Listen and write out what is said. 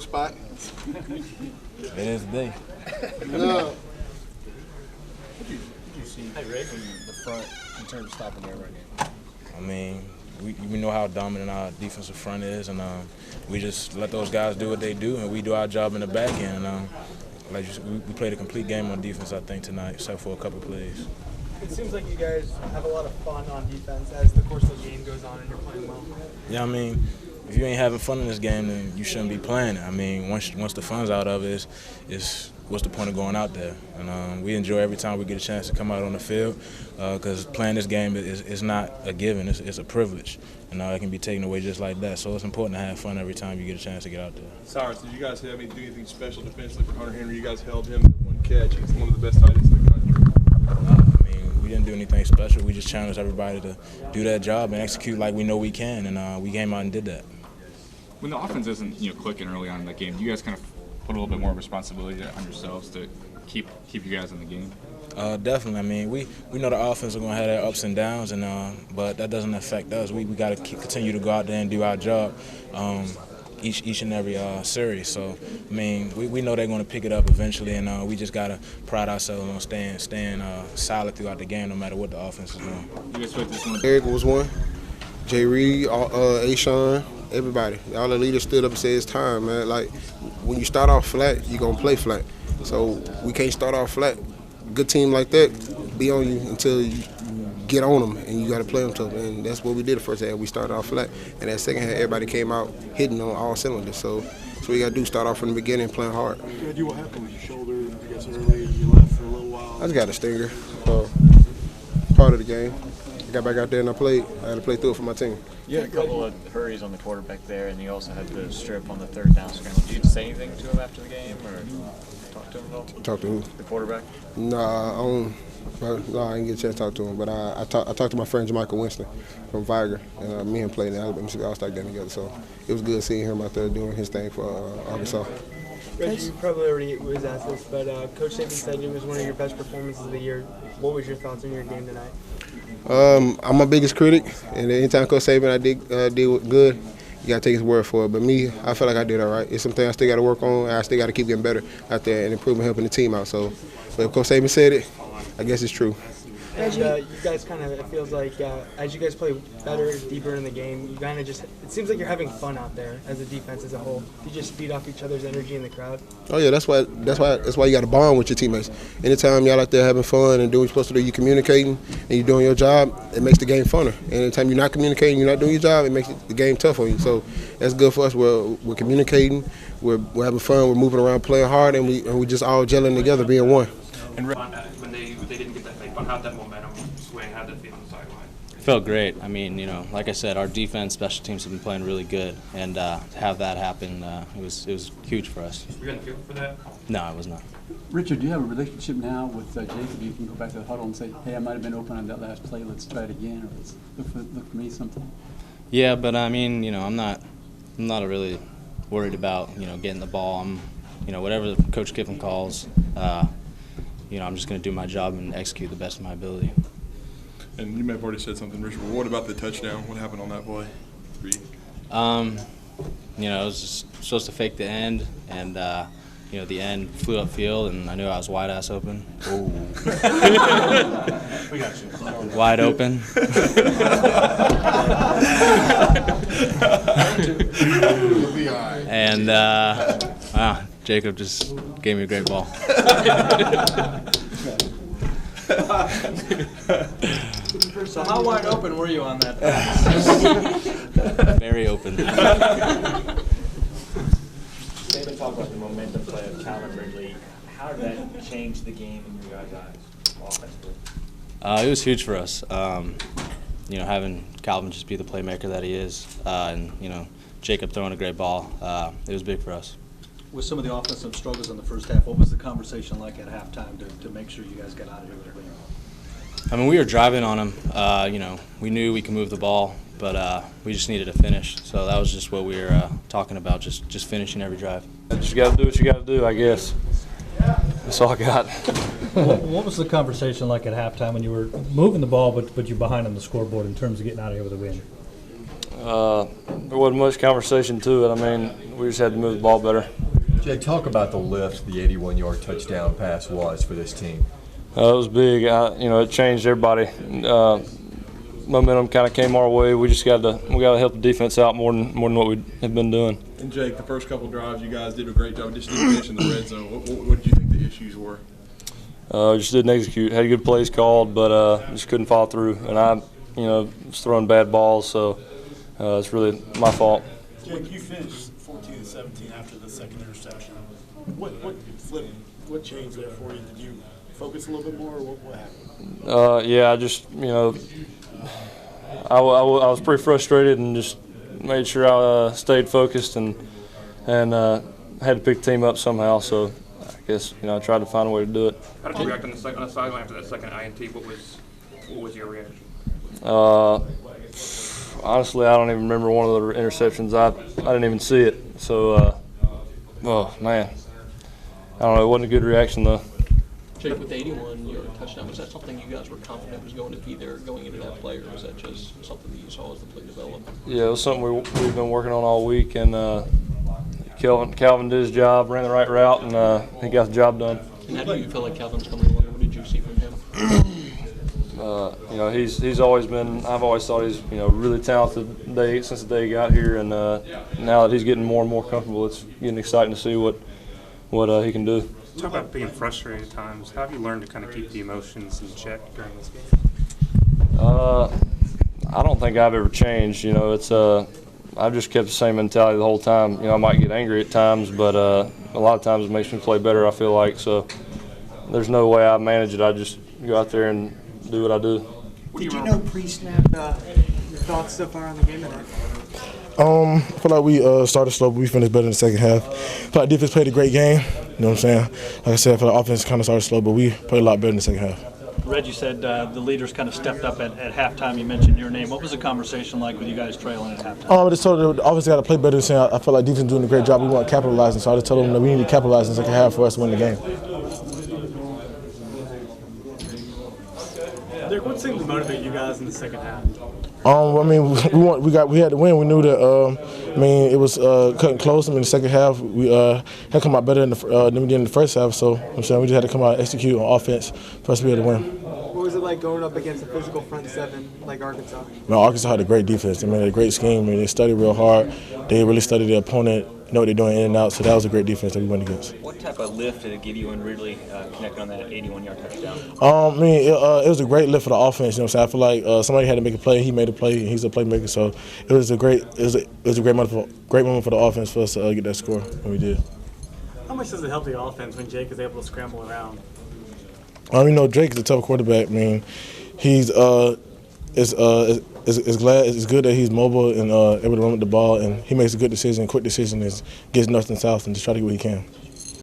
spot. It is the day. No. What did you see from the front in terms of stopping their run game? I mean, we know how dominant our defensive front is, and we just let those guys do what they do, and we do our job in the back end. We played a complete game on defense, I think, tonight, except for a couple plays. It seems like you guys have a lot of fun on defense as the course of the game goes on and you're playing well. Yeah, I mean, if you ain't having fun in this game, then you shouldn't be playing it. I mean, once the fun's out of it, is what's the point of going out there? And we enjoy every time we get a chance to come out on the field because playing this game is not a given. It's a privilege. And it can be taken away just like that. So it's important to have fun every time you get a chance to get out there. Cyrus, did you guys do anything special defensively for Hunter Henry? You guys held him to one catch. He's one of the best tight ends in the country. I mean, we didn't do anything special. We just challenged everybody to do their job and execute like we know we can. And we came out and did that. When the offense isn't clicking early on in that game, do you guys kind of put a little bit more responsibility on yourselves to keep you guys in the game? Definitely. I mean, we know the offense is going to have their ups and downs, but that doesn't affect us. We got to continue to go out there and do our job each and every series. So, I mean, we know they're going to pick it up eventually, and we just got to pride ourselves on staying solid throughout the game no matter what the offense is doing. You guys feel like this one? Eric was one. Jay Reed, Ashawn, everybody. All the leaders stood up and said it's time, man. Like, when you start off flat, you're going to play flat. So we can't start off flat. Good team like that, be on you until you get on them, and you got to play them tough. And that's what we did the first half. We started off flat. And that second half, everybody came out hitting on all cylinders. So we got to do start off from the beginning playing hard. What happened with your shoulder? I guess early you left for a little while. I just got a stinger. So part of the game. I got back out there and I played. I had to play through it for my team. You had a couple of hurries on the quarterback there, and you also had the strip on the third down scramble. Did you say anything to him after the game, or talk to him at all? Talk to who? The quarterback? No, I didn't get a chance to talk to him. But I talked to my friend Jermichael Winston from Viger, and me and him played in the Alabama Mississippi All-Star game together. So it was good seeing him out there doing his thing for Arkansas. Reggie, you probably already was asked this, but Coach Saban said it was one of your best performances of the year. What was your thoughts on your game tonight? I'm my biggest critic, and anytime Coach Saban I did good, you got to take his word for it. But me, I feel like I did all right. It's something I still got to work on. I still got to keep getting better out there and improving, helping the team out. So, but if Coach Saban said it, I guess it's true. And you guys kind of, it feels like as you guys play better, deeper in the game, you kind of just, it seems like you're having fun out there as a defense as a whole. You just feed off each other's energy in the crowd. Oh yeah, that's why you got to bond with your teammates. Anytime y'all out there having fun and doing what you're supposed to do, you communicating and you're doing your job, it makes the game funner. And anytime you're not communicating, you're not doing your job, it makes the game tough on you. So that's good for us. We're communicating, we're having fun, we're moving around, playing hard, and we just all gelling together, being one. And when they didn't get that how'd that momentum swing? How'd that feel on the sideline? Felt great. I mean, like I said, our defense, special teams have been playing really good, and to have that happen, it was huge for us. Were you on the field for that? No, I was not. Richard, do you have a relationship now with Jacob? You can go back to the huddle and say, hey, I might have been open on that last play. Let's try it again, or let's look for me something. Yeah, but I mean, I'm not really worried about getting the ball. I'm, whatever Coach Kiffin calls. I'm just going to do my job and execute the best of my ability. And you may have already said something, Richard, but what about the touchdown? What happened on that play for you? I was just supposed to fake the end, and the end flew upfield, and I knew I was wide ass open. We got you. Wide open. And Jacob just gave me a great ball. So how wide open were you on that pass? Very open. Maybe talk about the momentum play of Calvin Ridley. How did that change the game in your guys' eyes offensively? It was huge for us. Having Calvin just be the playmaker that he is, and Jacob throwing a great ball, it was big for us. With some of the offensive struggles in the first half, what was the conversation like at halftime to make sure you guys got out of here with a win? I mean, we were driving on him. We knew we could move the ball, but we just needed to finish. So that was just what we were talking about, just finishing every drive. Just got to do what you got to do, I guess. That's all I got. What was the conversation like at halftime when you were moving the ball, but you're behind on the scoreboard in terms of getting out of here with a win? There wasn't much conversation to it. I mean, we just had to move the ball better. Jay, talk about the lift the 81-yard touchdown pass was for this team. It was big. It changed everybody. Momentum kind of came our way. We just got to help the defense out more than what we have been doing. And Jake, the first couple drives, you guys did a great job. Just didn't finish in the red zone. What did you think the issues were? Just didn't execute. Had good plays called, but just couldn't follow through. And I, was throwing bad balls, so it's really my fault. Jake, you finished 14-17 after the second interception. What changed there for you? Did you focus a little bit more, or what happened? Yeah, I just, I was pretty frustrated and just made sure I stayed focused and had to pick the team up somehow. So I guess I tried to find a way to do it. How did you react on the sideline after that second INT? What was your reaction? Honestly, I don't even remember one of the interceptions. I didn't even see it. So, oh man, I don't know. It wasn't a good reaction though. Jake, with the 81-yard touchdown, was that something you guys were confident was going to be there going into that play, or was that just something that you saw as the play developed? Yeah, it was something we've been working on all week, and Calvin did his job, ran the right route, and he got the job done. And how do you feel like Calvin's coming along? What did you see from him? He's always been. I've always thought he's really talented since the day he got here, and now that he's getting more and more comfortable, it's getting exciting to see what he can do. Talk about being frustrated at times. How have you learned to kind of keep the emotions in check during this game? I don't think I've ever changed. I've just kept the same mentality the whole time. I might get angry at times, but a lot of times it makes me play better, I feel like. So there's no way I manage it. I just go out there and do what I do. Did you know pre-snap your thoughts so far on the game tonight? I feel like we started slow, but we finished better in the second half. I feel like defense played a great game. You know what I'm saying? Like I said, I feel like offense kind of started slow, but we played a lot better in the second half. Reggie said the leaders kind of stepped up at halftime. You mentioned your name. What was the conversation like with you guys trailing at halftime? I just told them the offense got to play better. I feel like defense doing a great job. We weren't capitalizing, so I just told them that we need to capitalize in the second half for us to win the game. Derek, what seemed to motivate you guys in the second half? We had to win. We knew that. It was cutting close. In the second half, we had to come out better than we did in the first half. So we just had to come out and execute on offense for us to be able to win. What was it like going up against a physical front seven like Arkansas? Arkansas had a great defense. They had a great scheme. They studied real hard. They really studied their opponent. Know what they're doing in and out. So that was a great defense that we went against. What type of lift did it give you in really connecting on that 81-yard touchdown? It was a great lift for the offense. I feel like somebody had to make a play. He made a play. And he's a playmaker. So it was a great moment for the offense for us to get that score, and we did. How much does it help the offense when Jake is able to scramble around? Drake is a tough quarterback. He's it's good that he's mobile and able to run with the ball, and he makes a good decision, quick decision, gets north and south, and just try to get what he can.